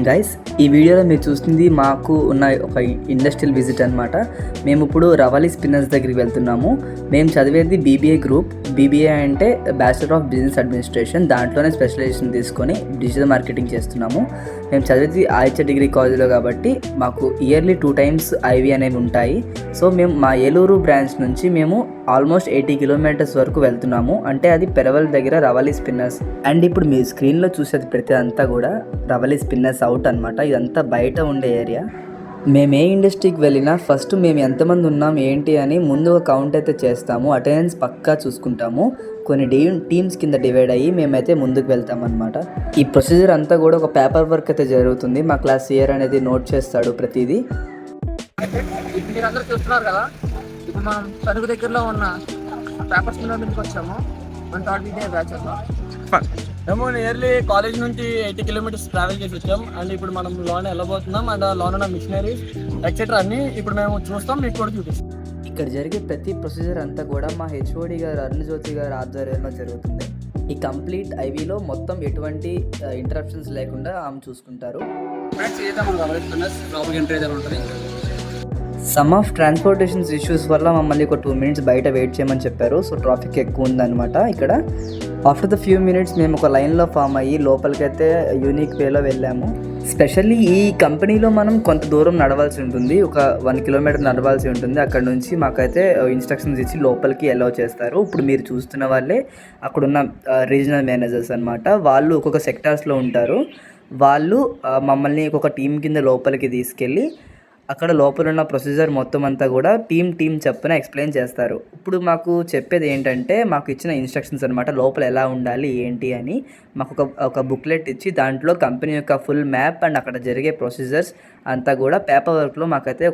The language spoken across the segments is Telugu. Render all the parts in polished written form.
గైస్, ఈ వీడియోలో మీరు చూస్తుంది మాకు ఉన్న ఒక ఇండస్ట్రియల్ విజిట్ అనమాట. మేము ఇప్పుడు రవాలి స్పిన్నర్స్ దగ్గరికి వెళ్తున్నాము. మేము చదివేది బీబీఏ గ్రూప్. బీబీఏ అంటే బ్యాచిలర్ ఆఫ్ బిజినెస్ అడ్మినిస్ట్రేషన్. దాంట్లోనే స్పెషలైజేషన్ తీసుకొని డిజిటల్ మార్కెటింగ్ చేస్తున్నాము. మేము చదివేది ఆదిత్య డిగ్రీ కాలేజ్లో కాబట్టి మాకు ఇయర్లీ 2 times ఐవి అనేవి ఉంటాయి. సో మేము మా ఏలూరు బ్రాంచ్ నుంచి మేము ఆల్మోస్ట్ 80 kilometers వరకు వెళ్తున్నాము. అంటే అది పెరవల్ దగ్గర రవాలి స్పిన్నర్స్. అండ్ ఇప్పుడు మీ స్క్రీన్లో చూసేది ప్రతి అంతా కూడా రవాలి స్పిన్నర్స్ అవుట్ అనమాట. ఇదంతా బయట ఉండే ఏరియా. మేము ఏ ఇండస్ట్రీకి వెళ్ళినా ఫస్ట్ మేము ఎంతమంది ఉన్నాం ఏంటి అని ముందు ఒక కౌంట్ అయితే చేస్తాము. అటెండెన్స్ పక్కా చూసుకుంటాము. కొన్ని టీమ్స్ కింద డివైడ్ అయ్యి మేమైతే ముందుకు వెళ్తాం అనమాట. ఈ ప్రొసీజర్ అంతా కూడా ఒక పేపర్ వర్క్ అయితే జరుగుతుంది. మా క్లాస్ ఇయర్ అనేది నోట్ చేస్తాడు ప్రతిదీ. మీరందరూ చూస్తున్నారు కదా, ఇప్పుడు మనం తణుకు దగ్గరలో ఉన్న పేపర్ స్పిన్నర్ నుంచి వచ్చాము. మన థర్డ్ ఇదే బ్యాచ్ మేము నియర్లీ కాలేజ్ నుంచి 80 kilometers ట్రావెల్ చేసి వచ్చాం. అండ్ ఇప్పుడు మనం లోన్ వెళ్ళబోతున్నాం. అండ్ లోన్ ఉన్న మిషనరీస్ ఎక్సెట్రా అన్ని ఇప్పుడు మేము చూస్తాం, మీకు కూడా చూపిస్తాం. ఇక్కడ జరిగే ప్రతి ప్రొసీజర్ అంతా కూడా మా హెచ్ఓడి గారు అరుణజ్యోతి గారు ఆధ్వర్యంలో జరుగుతుంది. ఈ కంప్లీట్ ఐవీలో మొత్తం ఎటువంటి ఇంటరప్షన్స్ లేకుండా ఆమె చూసుకుంటారు. సమ్ ఆఫ్ ట్రాన్స్పోర్టేషన్స్ ఇష్యూస్ వల్ల మమ్మల్ని ఒక 2 minutes బయట వెయిట్ చేయమని చెప్పారు. సో ట్రాఫిక్ ఎక్కువ ఉందన్నమాట ఇక్కడ. ఆఫ్టర్ ద ఫ్యూ మినిట్స్ మేము ఒక లైన్లో ఫామ్ అయ్యి లోపలికైతే యూనిక్ వేలో వెళ్ళాము. స్పెషల్లీ ఈ కంపెనీలో మనం కొంత దూరం నడవాల్సి ఉంటుంది. ఒక 1 kilometer నడవాల్సి ఉంటుంది. అక్కడ నుంచి మాకైతే ఇన్స్ట్రక్షన్స్ ఇచ్చి లోపలికి అలౌ చేస్తారు. ఇప్పుడు మీరు చూస్తున్న వాళ్ళే అక్కడున్న రీజనల్ మేనేజర్స్ అనమాట. వాళ్ళు ఒక్కొక్క సెక్టార్స్లో ఉంటారు. వాళ్ళు మమ్మల్ని ఒక్కొక్క టీం కింద లోపలికి తీసుకెళ్ళి అక్కడ లోపల ఉన్న ప్రొసీజర్ మొత్తం అంతా కూడా టీం చెప్పున ఎక్స్ప్లెయిన్ చేస్తారు. ఇప్పుడు మాకు చెప్పేది ఏంటంటే మాకు ఇచ్చిన ఇన్స్ట్రక్షన్స్ అనమాట. లోపల ఎలా ఉండాలి ఏంటి అని మాకు ఒక బుక్లెట్ ఇచ్చి దాంట్లో కంపెనీ యొక్క ఫుల్ మ్యాప్ అండ్ అక్కడ జరిగే ప్రొసీజర్స్ అంతా కూడా పేపర్ వర్క్లో మాకైతే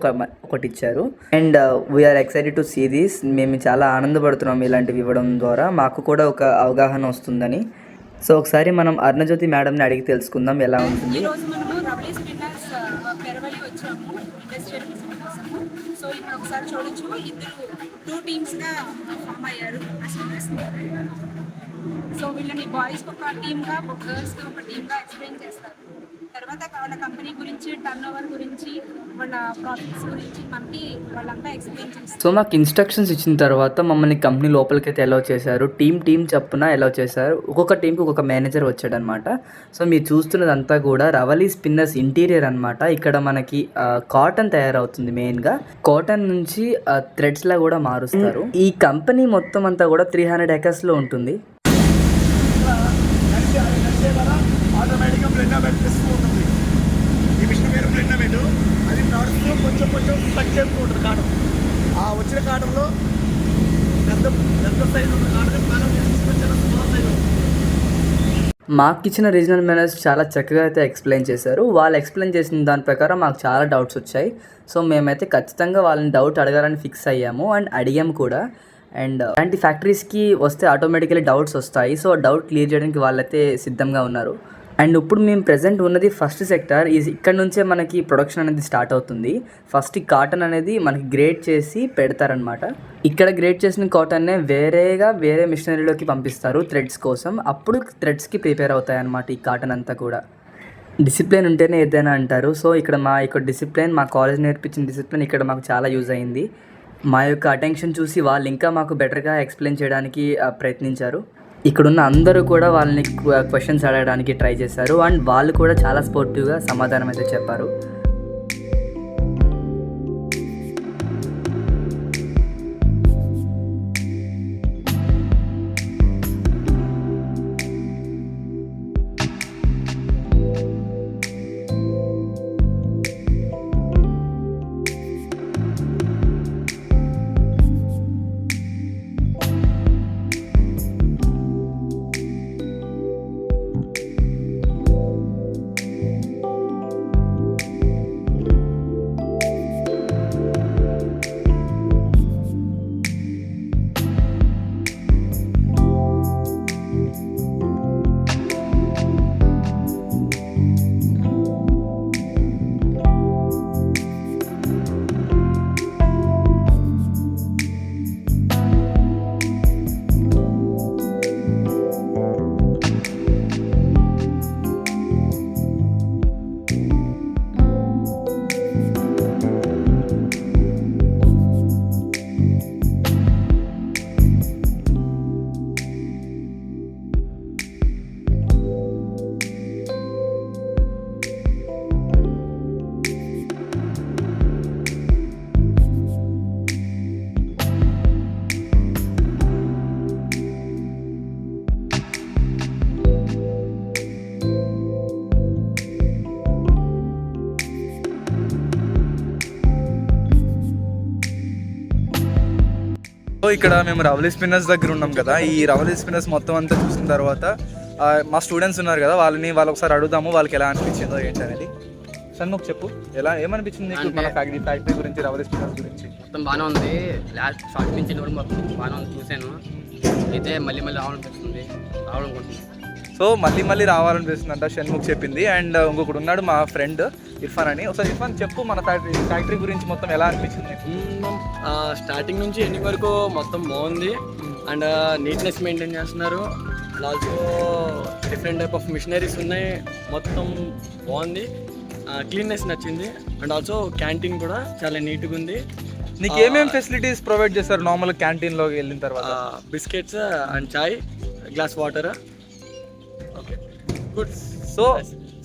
ఒకటి ఇచ్చారు. And we are excited to see this. మేము చాలా ఆనందపడుతున్నాం ఇలాంటివి ఇవ్వడం ద్వారా. మాకు కూడా ఒక అవగాహన వస్తుందని. సో ఒకసారి మనం అరుణజ్యోతి మేడంని అడిగి తెలుసుకుందాం ఎలా ఉంటుంది. సో ఇక్కడ ఒకసారి చూడొచ్చు, ఇద్దరు 2 teamsగా ఫామ్ అయ్యారు. సో వీళ్ళని బాయ్స్కి ఒక టీమ్గా, గర్ల్స్కి ఒక టీమ్గా ఎక్స్ప్లెయిన్ చేస్తారు. తర్వాత వాళ్ళ కంపెనీ గురించి, టర్న్ ఓవర్ గురించి, వాళ్ళ ప్రాఫిట్స్ గురించి మనకి వాళ్ళంతా ఎక్స్ప్లెయిన్ చేస్తారు. సో మాకు ఇన్స్ట్రక్షన్స్ ఇచ్చిన తర్వాత మమ్మల్ని కంపెనీ లోపలికి అయితే అలౌ చేశారు. టీం చప్పున అలౌ చేశారు. ఒక్కొక్క టీంకి ఒక్కొక్క మేనేజర్ వచ్చాడనమాట. సో మీరు చూస్తున్నదంతా కూడా రవాలి స్పిన్నర్స్ ఇంటీరియర్ అనమాట. ఇక్కడ మనకి కాటన్ తయారవుతుంది. మెయిన్గా కాటన్ నుంచి థ్రెడ్స్లా కూడా మారుస్తారు. ఈ కంపెనీ మొత్తం అంతా కూడా 300 acres ఉంటుంది. ఆటోమేటిక్గా బ్లెండ్ పెట్టేస్తూ ఉంటుంది. ఈ మిషన్ పేరు బ్లెండ్ పెట్టు. అది నడుస్తూ కొంచెం స్ట్రక్ చేస్తూ ఉంటుంది కాటం. ఆ వచ్చిన కాటంలో పెద్ద సైజు ఉన్న కాటం మనం తీసుకొచ్చిన స్మాల్ సైజు. మాకు ఇచ్చిన రీజనల్ మేనేజర్స్ చాలా చక్కగా అయితే ఎక్స్ప్లెయిన్ చేశారు. వాళ్ళు ఎక్స్ప్లెయిన్ చేసిన దాని ప్రకారం మాకు చాలా డౌట్స్ వచ్చాయి. సో మేమైతే ఖచ్చితంగా వాళ్ళని డౌట్ అడగాలని ఫిక్స్ అయ్యాము అండ్ అడిగాము కూడా. అండ్ అలాంటి ఫ్యాక్టరీస్కి వస్తే ఆటోమేటికలీ డౌట్స్ వస్తాయి. సో డౌట్ క్లియర్ చేయడానికి వాళ్ళైతే సిద్ధంగా ఉన్నారు. అండ్ ఇప్పుడు మేము ప్రెజెంట్ ఉన్నది ఫస్ట్ సెక్టార్. ఇక్కడ నుంచే మనకి ప్రొడక్షన్ అనేది స్టార్ట్ అవుతుంది. ఫస్ట్ ఈ కాటన్ అనేది మనకి గ్రేడ్ చేసి పెడతారనమాట. ఇక్కడ గ్రేడ్ చేసిన కాటన్నే వేరే మిషనరీలోకి పంపిస్తారు థ్రెడ్స్ కోసం. అప్పుడు థ్రెడ్స్కి ప్రిపేర్ అవుతాయి అన్నమాట ఈ కాటన్ అంతా కూడా. డిసిప్లిన్ ఉంటేనే ఏదైనా అంటారు. సో ఇక్కడ మా యొక్క డిసిప్లిన్, మా కాలేజ్ నేర్పించిన డిసిప్లిన్ ఇక్కడ మాకు చాలా యూజ్ అయింది. మా యొక్క అటెన్షన్ చూసి వాళ్ళు ఇంకా మాకు బెటర్గా ఎక్స్ప్లెయిన్ చేయడానికి ప్రయత్నించారు. ఇక్కడున్న అందరూ కూడా వాళ్ళని క్వశ్చన్స్ అడగడానికి ట్రై చేశారు. అండ్ వాళ్ళు కూడా చాలా స్పోర్టివ్గా సమాధానం అయితే చెప్పారు. సో ఇక్కడ మేము రవలి స్పిన్నర్స్ దగ్గర ఉన్నాం కదా. ఈ రవలి స్పిన్నర్స్ మొత్తం అంతా చూసిన తర్వాత మా స్టూడెంట్స్ ఉన్నారు కదా, వాళ్ళు ఒకసారి అడుగుదాము వాళ్ళకి ఎలా అనిపించిందో ఏంటి అనేది. సన్ముఖ్ చెప్పు, ఏమనిపించింది నీకు మన ఫ్యాక్టరీ గురించి, రవలి స్పిన్నర్స్ గురించి? మొత్తం బాగానే ఉంది. లాస్ట్ స్టార్ట్ నుంచి కూడా మొత్తం బాగానే ఉంది, చూశాను. అయితే మళ్ళీ రావాలనిపిస్తుంది, రావాలనుకుంటున్నాను. సో మళ్ళీ రావాలనిపిస్తుందంట షణ్ముఖ్ చెప్పింది. అండ్ ఇంకొకటి ఉన్నాడు మా ఫ్రెండ్ ఇర్ఫాన్ అని. ఒకసారి ఇర్ఫాన్ చెప్పు, మన ఫ్యాక్టరీ గురించి మొత్తం ఎలా అనిపించింది? స్టార్టింగ్ నుంచి ఎండింగ్ వరకు మొత్తం బాగుంది. అండ్ నీట్నెస్ మెయింటైన్ చేస్తున్నారు. And also different type of machineries ఉన్నాయి, మొత్తం బాగుంది. క్లీన్నెస్ నచ్చింది. అండ్ ఆల్సో క్యాంటీన్ కూడా చాలా నీట్గా ఉంది. నీకు ఏమేమి ఫెసిలిటీస్ ప్రొవైడ్ చేస్తారు నార్మల్ క్యాంటీన్లోకి వెళ్ళిన తర్వాత? Biscuits and chai, glass water. Okay, good.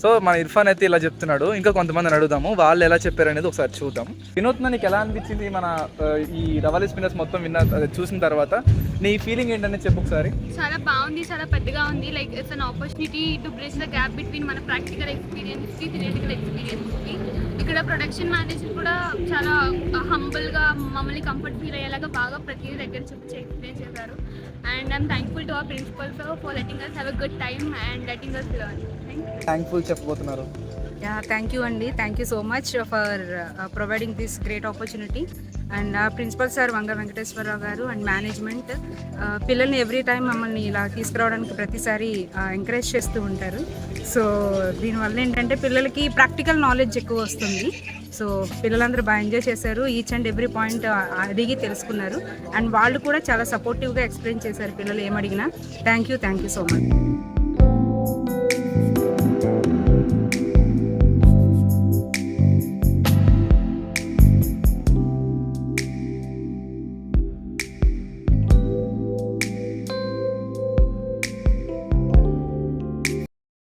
So మన ఇర్ఫాన్ అయితే ఇలా చెప్తున్నాడు. ఇంకా కొంతమందిని అడుగుదాము, వాళ్ళు ఎలా చెప్పారు అనేది ఒకసారి చూద్దాం. వినోద్న, నీకు ఎలా అనిపించింది మన ఈ రవలి స్పిన్నర్స్ మొత్తం చూసిన తర్వాత నీ ఫీలింగ్ ఏంటనేది చెప్పు ఒకసారి. చాలా బాగుంది, చాలా పెద్దగా ఉంది. Like it's an opportunity to bridge the gap between మన ప్రాక్టికల్ ఎక్స్పీరియన్స్ కి థియరిటికల్ ఎక్స్పీరియన్స్ కి. ఇక్కడ ప్రొడక్షన్ మేనేజర్ కూడా చాలా హంబుల్గా మమ్మల్ని కంఫర్ట్ ఫీల్ అయ్యేలాగా బాగా ప్రతి దగ్గర చూపించి ఎక్స్ప్లెయిన్ చేశారు. And I'm thankful to our principal for letting us have a good time and letting us learn. Thankful చెప్పబోతున్నారు. Yeah, thank you Andy. Thank you so much for providing this great opportunity. And principal sir Vanga Venkateswararao garu and management పిల్లల్ని ఎవ్రీ టైం మమ్మల్ని ఇలా తీసుకురావడానికి ప్రతిసారి ఎంకరేజ్ చేస్తూ ఉంటారు. సో దీనివల్ల ఏంటంటే పిల్లలకి ప్రాక్టికల్ నాలెడ్జ్ ఎక్కువ వస్తుంది. సో పిల్లలందరూ బాగా ఎంజాయ్ చేశారు. ఈచ్ అండ్ ఎవ్రీ పాయింట్ అడిగి తెలుసుకున్నారు. అండ్ వాళ్ళు కూడా చాలా సపోర్టివ్గా ఎక్స్ప్లెయిన్ చేశారు పిల్లలు ఏమడిగినా. Thank you so much.